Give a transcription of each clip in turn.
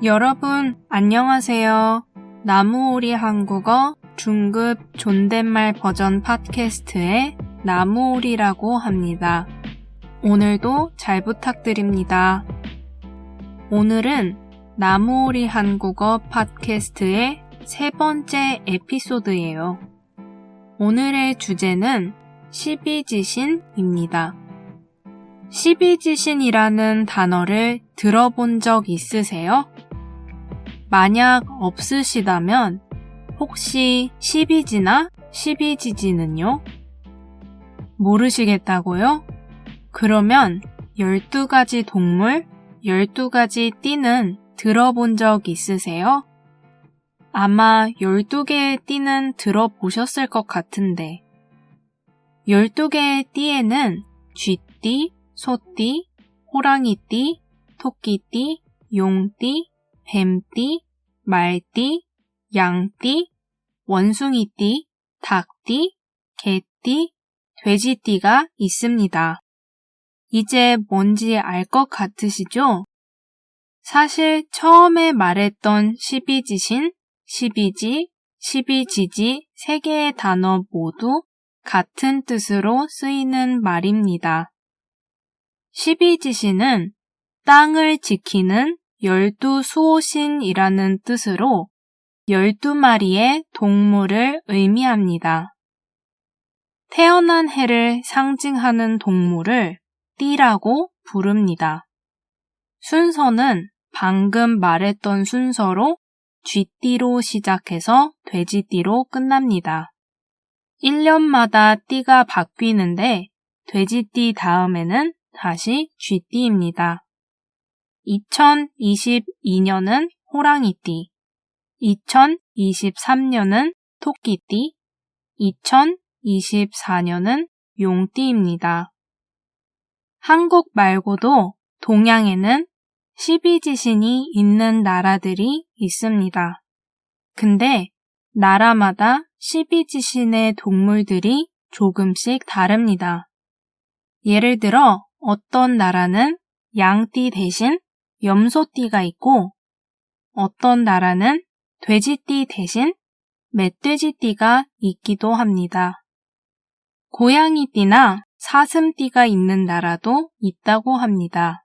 여러분, 안녕하세요. 나무오리 한국어 중급 존댓말 버전 팟캐스트의 나무오리라고 합니다. 오늘도 잘 부탁드립니다. 오늘은 나무오리 한국어 팟캐스트의 세 번째 에피소드예요. 오늘의 주제는 12지신입니다. 12지신이라는 단어를 들어본 적 있으세요? 만약 없으시다면 혹시 12지나 12지지는요? 모르시겠다고요? 그러면 12가지 동물, 12가지 띠는 들어본 적 있으세요? 아마 12개의 띠는 들어보셨을 것 같은데 12개의 띠에는 쥐띠, 소띠, 호랑이띠, 토끼띠, 용띠, 뱀띠, 말띠, 양띠, 원숭이띠, 닭띠, 개띠, 돼지띠가 있습니다. 이제 뭔지 알 것 같으시죠? 사실 처음에 말했던 12지신, 12지, 12지지 세 개의 단어 모두 같은 뜻으로 쓰이는 말입니다. 12지신은 땅을 지키는 12수호신이라는 뜻으로 12마리의 동물을 의미합니다. 태어난 해를 상징하는 동물을 띠라고 부릅니다. 순서는 방금 말했던 순서로 쥐띠로 시작해서 돼지띠로 끝납니다. 1년마다 띠가 바뀌는데 돼지띠 다음에는 다시 쥐띠입니다. 2022년은 호랑이띠, 2023년은 토끼띠, 2024년은 용띠입니다. 한국 말고도 동양에는 12지신이 있는 나라들이 있습니다. 근데 나라마다 12지신의 동물들이 조금씩 다릅니다. 예를 들어 어떤 나라는 양띠 대신 염소띠가 있고 어떤 나라는 돼지띠 대신 멧돼지띠가 있기도 합니다. 고양이띠나 사슴띠가 있는 나라도 있다고 합니다.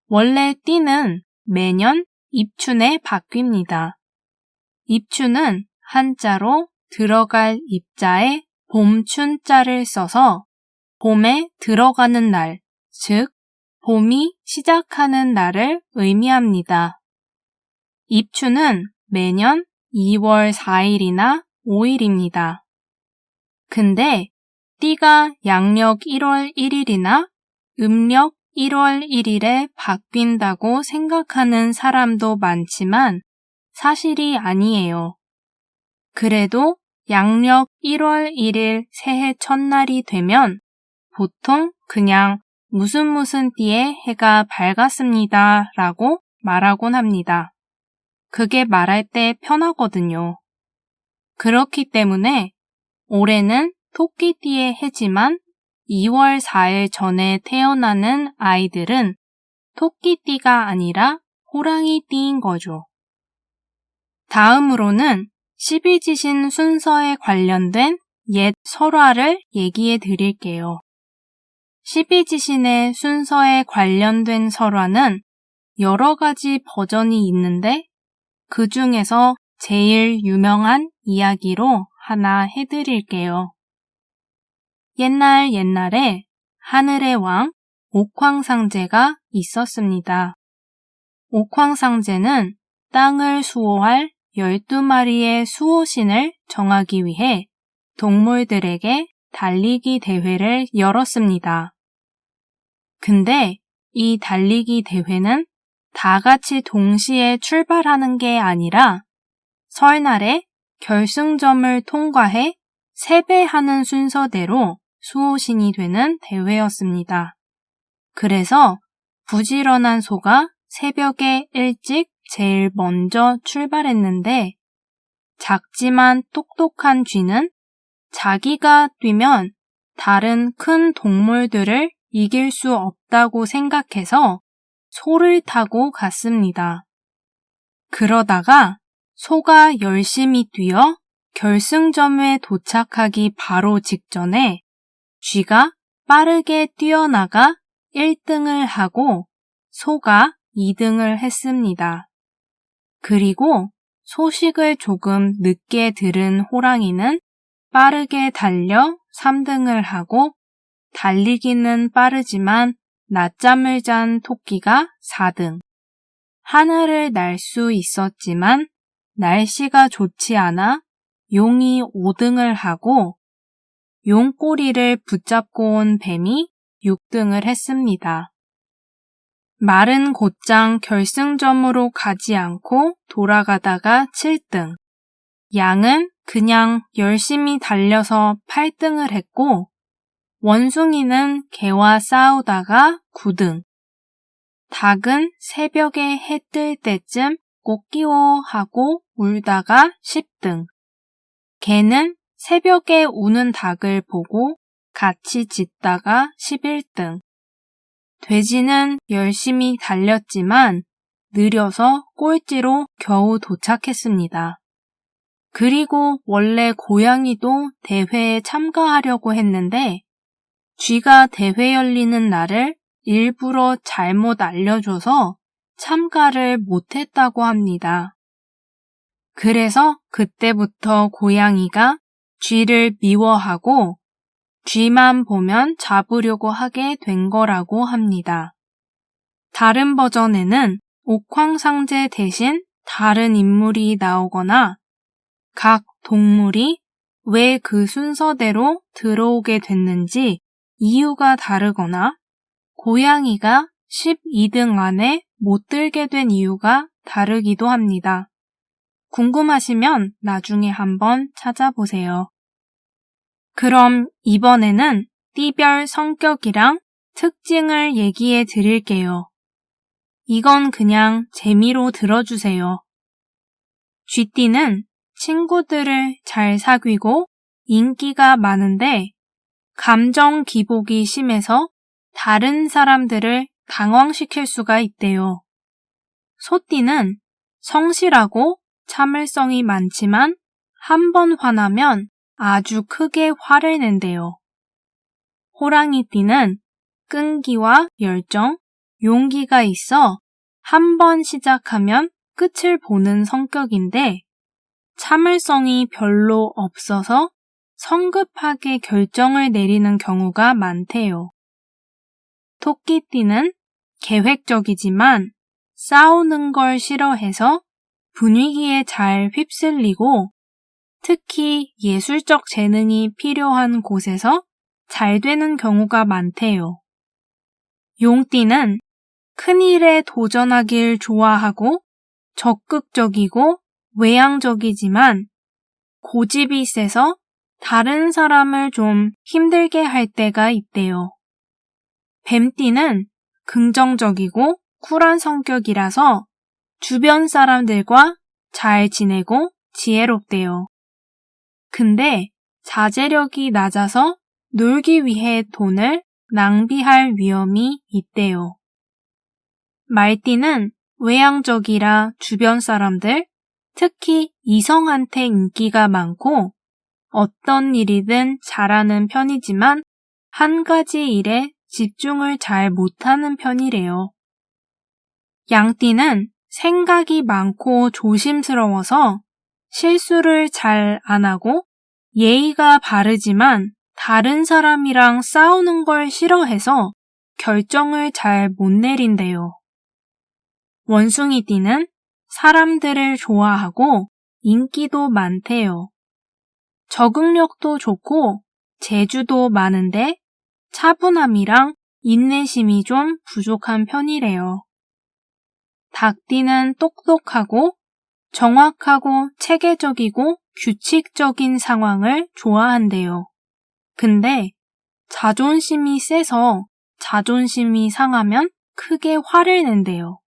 원래 띠는 매년 입춘에 바뀝니다. 입춘은 한자로 들어갈 입자에 봄춘자를 써서 봄에 들어가는 날, 즉 봄이 시작하는 날을 의미합니다. 입춘은 매년 2월 4일이나 5일입니다. 근데 띠가 양력 1월 1일이나 음력 1월 1일에 바뀐다고 생각하는 사람도 많지만 사실이 아니에요. 그래도 양력 1월 1일 새해 첫날이 되면 보통 그냥 무슨 띠에 해가 밝았습니다 라고 말하곤 합니다. 그게 말할 때 편하거든요. 그렇기 때문에 올해는 토끼띠의 해지만 2월 4일 전에 태어나는 아이들은 토끼띠가 아니라 호랑이띠인 거죠. 다음으로는 12지신 순서에 관련된 옛 설화를 얘기해 드릴게요. 12지신의 순서에 관련된 설화는 여러 가지 버전이 있는데 그 중에서 제일 유명한 이야기로 하나 해드릴게요. 옛날에 하늘의 왕 옥황상제가 있었습니다. 옥황상제는 땅을 수호할 12마리의 수호신을 정하기 위해 동물들에게 달리기 대회를 열었습니다. 근데 이 달리기 대회는 다 같이 동시에 출발하는 게 아니라 설날에 결승점을 통과해 세배하는 순서대로 수호신이 되는 대회였습니다. 그래서 부지런한 소가 새벽에 일찍 제일 먼저 출발했는데 작지만 똑똑한 쥐는 자기가 뛰면 다른 큰 동물들을 이길 수 없다고 생각해서 소를 타고 갔습니다. 그러다가 소가 열심히 뛰어 결승점에 도착하기 바로 직전에 쥐가 빠르게 뛰어나가 1등을 하고 소가 2등을 했습니다. 그리고 소식을 조금 늦게 들은 호랑이는 빠르게 달려 3등을 하고 달리기는 빠르지만 낮잠을 잔 토끼가 4등. 하늘을 날 수 있었지만 날씨가 좋지 않아 용이 5등을 하고 용꼬리를 붙잡고 온 뱀이 6등을 했습니다. 말은 곧장 결승점으로 가지 않고 돌아가다가 7등. 양은 그냥 열심히 달려서 8등을 했고 원숭이는 개와 싸우다가 9등. 닭은 새벽에 해 뜰 때쯤 꼬끼워 하고 울다가 10등. 개는 새벽에 우는 닭을 보고 같이 짖다가 11등. 돼지는 열심히 달렸지만 느려서 꼴찌로 겨우 도착했습니다. 그리고 원래 고양이도 대회에 참가하려고 했는데 쥐가 대회 열리는 날을 일부러 잘못 알려줘서 참가를 못했다고 합니다. 그래서 그때부터 고양이가 쥐를 미워하고 쥐만 보면 잡으려고 하게 된 거라고 합니다. 다른 버전에는 옥황상제 대신 다른 인물이 나오거나 각 동물이 왜 그 순서대로 들어오게 됐는지 이유가 다르거나 고양이가 12등 안에 못 들게 된 이유가 다르기도 합니다. 궁금하시면 나중에 한번 찾아보세요. 그럼 이번에는 띠별 성격이랑 특징을 얘기해 드릴게요. 이건 그냥 재미로 들어주세요. 쥐띠는 친구들을 잘 사귀고 인기가 많은데 감정 기복이 심해서 다른 사람들을 당황시킬 수가 있대요. 소띠는 성실하고 참을성이 많지만 한 번 화나면 아주 크게 화를 낸대요. 호랑이띠는 끈기와 열정, 용기가 있어 한 번 시작하면 끝을 보는 성격인데 참을성이 별로 없어서 성급하게 결정을 내리는 경우가 많대요. 토끼띠는 계획적이지만 싸우는 걸 싫어해서 분위기에 잘 휩쓸리고 특히 예술적 재능이 필요한 곳에서 잘 되는 경우가 많대요. 용띠는 큰일에 도전하길 좋아하고 적극적이고 외향적이지만 고집이 세서 다른 사람을 좀 힘들게 할 때가 있대요. 뱀띠는 긍정적이고 쿨한 성격이라서 주변 사람들과 잘 지내고 지혜롭대요. 근데 자제력이 낮아서 놀기 위해 돈을 낭비할 위험이 있대요. 말띠는 외향적이라 주변 사람들, 특히 이성한테 인기가 많고 어떤 일이든 잘하는 편이지만 한 가지 일에 집중을 잘 못하는 편이래요. 양띠는 생각이 많고 조심스러워서 실수를 잘 안 하고 예의가 바르지만 다른 사람이랑 싸우는 걸 싫어해서 결정을 잘 못 내린대요. 원숭이띠는 사람들을 좋아하고 인기도 많대요. 적응력도 좋고 재주도 많은데 차분함이랑 인내심이 좀 부족한 편이래요. 닭띠는 똑똑하고 정확하고 체계적이고 규칙적인 상황을 좋아한대요. 근데 자존심이 세서 자존심이 상하면 크게 화를 낸대요.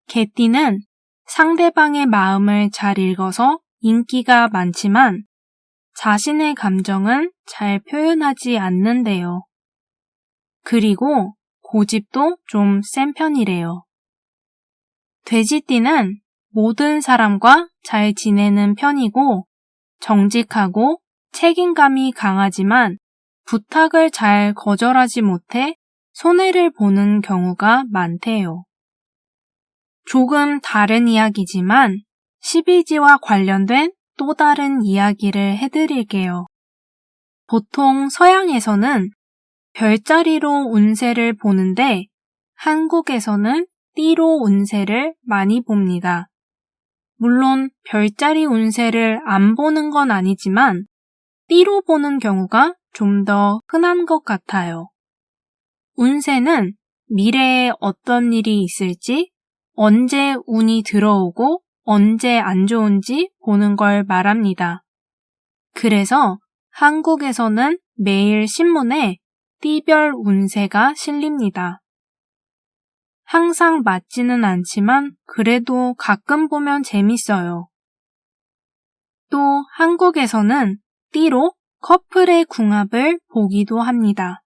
개띠는 상대방의 마음을 잘 읽어서 인기가 많지만 자신의 감정은 잘 표현하지 않는데요. 그리고 고집도 좀 센 편이래요. 돼지띠는 모든 사람과 잘 지내는 편이고 정직하고 책임감이 강하지만 부탁을 잘 거절하지 못해 손해를 보는 경우가 많대요. 조금 다른 이야기지만 12지와 관련된 또 다른 이야기를 해드릴게요. 보통 서양에서는 별자리로 운세를 보는데 한국에서는 띠로 운세를 많이 봅니다. 물론 별자리 운세를 안 보는 건 아니지만 띠로 보는 경우가 좀 더 흔한 것 같아요. 운세는 미래에 어떤 일이 있을지, 언제 운이 들어오고 언제 안 좋은지 보는 걸 말합니다. 그래서 한국에서는 매일 신문에 띠별 운세가 실립니다. 항상 맞지는 않지만 그래도 가끔 보면 재밌어요. 또 한국에서는 띠로 커플의 궁합을 보기도 합니다.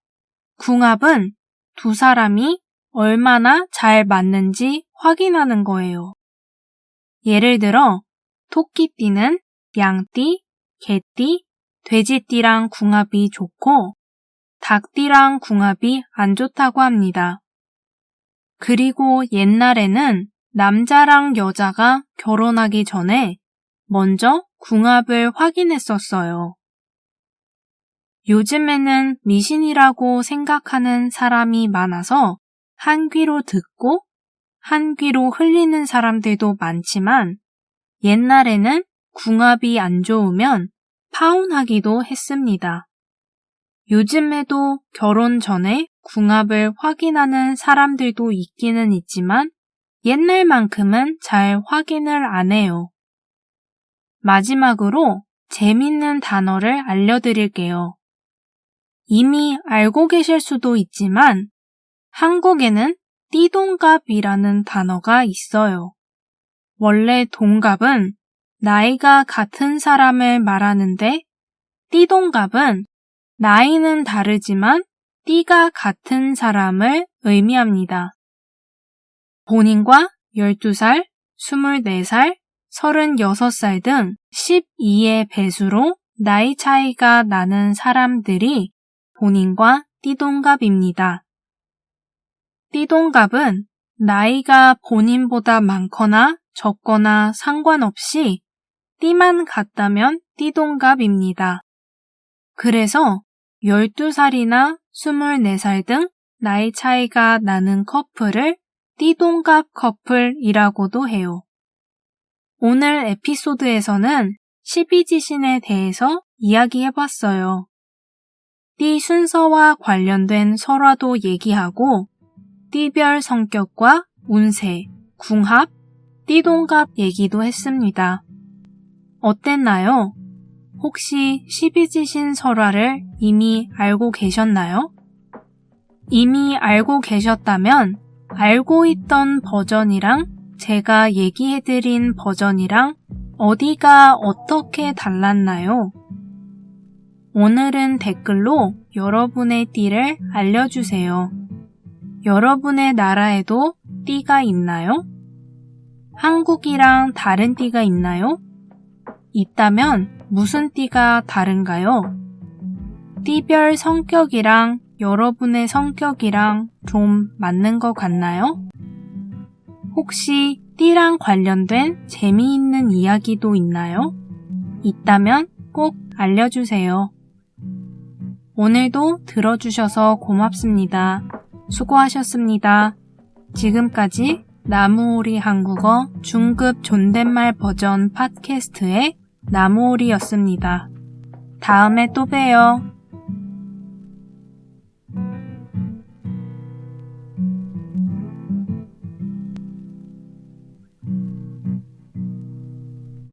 궁합은 두 사람이 얼마나 잘 맞는지 확인하는 거예요. 예를 들어 토끼띠는 양띠, 개띠, 돼지띠랑 궁합이 좋고 닭띠랑 궁합이 안 좋다고 합니다. 그리고 옛날에는 남자랑 여자가 결혼하기 전에 먼저 궁합을 확인했었어요. 요즘에는 미신이라고 생각하는 사람이 많아서 한 귀로 듣고 한 귀로 흘리는 사람들도 많지만 옛날에는 궁합이 안 좋으면 파혼하기도 했습니다. 요즘에도 결혼 전에 궁합을 확인하는 사람들도 있기는 있지만 옛날만큼은 잘 확인을 안 해요. 마지막으로 재밌는 단어를 알려드릴게요. 이미 알고 계실 수도 있지만 한국에는 띠동갑이라는 단어가 있어요. 원래 동갑은 나이가 같은 사람을 말하는데 띠동갑은 나이는 다르지만 띠가 같은 사람을 의미합니다. 본인과 12살, 24살, 36살 등 12의 배수로 나이 차이가 나는 사람들이 본인과 띠동갑입니다. 띠동갑은 나이가 본인보다 많거나 적거나 상관없이 띠만 같다면 띠동갑입니다. 그래서 12살이나 24살 등 나이 차이가 나는 커플을 띠동갑 커플이라고도 해요. 오늘 에피소드에서는 12지신에 대해서 이야기해봤어요. 띠 순서와 관련된 설화도 얘기하고 띠별 성격과 운세, 궁합, 띠동갑 얘기도 했습니다. 어땠나요? 혹시 12지신 설화를 이미 알고 계셨나요? 이미 알고 계셨다면 알고 있던 버전이랑 제가 얘기해드린 버전이랑 어디가 어떻게 달랐나요? 오늘은 댓글로 여러분의 띠를 알려주세요. 여러분의 나라에도 띠가 있나요? 한국이랑 다른 띠가 있나요? 있다면 무슨 띠가 다른가요? 띠별 성격이랑 여러분의 성격이랑 좀 맞는 것 같나요? 혹시 띠랑 관련된 재미있는 이야기도 있나요? 있다면 꼭 알려주세요. 오늘도 들어주셔서 고맙습니다. 수고하셨습니다. 지금까지 나무오리 한국어 중급 존댓말 버전 팟캐스트의 나무오리였습니다. 다음에 또 봬요.